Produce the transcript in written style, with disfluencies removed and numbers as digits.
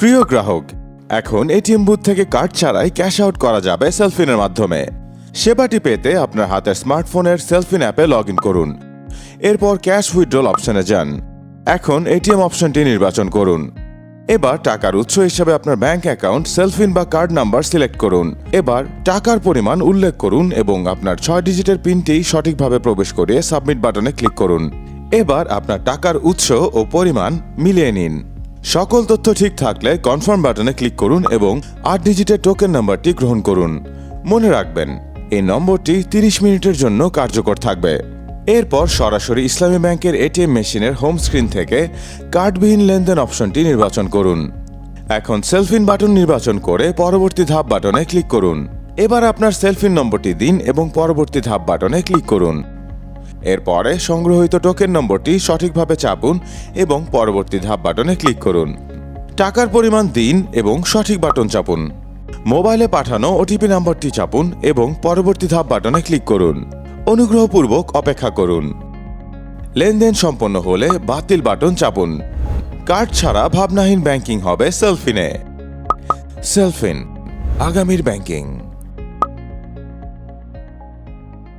প্রিয় গ্রাহক, এখন এটিএম বুথ থেকে কার্ড ছাড়াই ক্যাশ আউট করা যাবে সেলফিনের মাধ্যমে। সেবাটি পেতে আপনার হাতের স্মার্টফোনের সেলফিন অ্যাপে লগ ইন করুন। এরপর ক্যাশ উইথড্রল অপশনে যান। এখন এটিএম অপশনটি নির্বাচন করুন। এবার টাকার উৎস হিসেবে আপনার ব্যাংক অ্যাকাউন্ট, সেলফিন বা কার্ড নাম্বার সিলেক্ট করুন। এবার টাকার পরিমাণ উল্লেখ করুন এবং আপনার 6 ডিজিটের পিনটি সঠিকভাবে প্রবেশ করিয়ে সাবমিট বাটনে ক্লিক করুন। এবার আপনার টাকার উৎস ও পরিমাণ মিলিয়ে নিন। সকল তথ্য ঠিক থাকলে কনফার্ম বাটনে ক্লিক করুন এবং 8 ডিজিটের টোকেন নাম্বারটি গ্রহণ করুন। মনে রাখবেন, এই নম্বরটি 30 মিনিটের জন্য কার্যকর থাকবে। এরপর সরাসরি ইসলামী ব্যাংকের এটিএম মেশিনের হোম স্ক্রিন থেকে কার্ডবিহীন লেনদেন অপশনটি নির্বাচন করুন। এখন সেলফিন বাটন নির্বাচন করে পরবর্তী ধাপ বাটনে ক্লিক করুন। এবার আপনার সেলফিন নম্বরটি দিন এবং পরবর্তী ধাপ বাটনে ক্লিক করুন। এরপরে সংগ্রহিত টোকেন নম্বরটি সঠিকভাবে চাপুন এবং পরবর্তী ধাপ বাটনে ক্লিক করুন। টাকার পরিমাণ দিন এবং সঠিক বাটন চাপুন। মোবাইলে পাঠানো ওটিপি নাম্বারটি চাপুন এবং পরবর্তী ধাপ বাটনে ক্লিক করুন। অনুগ্রহপূর্বক অপেক্ষা করুন। লেনদেন সম্পন্ন হলে বাতিল বাটন চাপুন। কার্ড ছাড়া ভাবনাহীন ব্যাংকিং হবে সেলফিনে। সেলফিন, আগামীর ব্যাংকিং।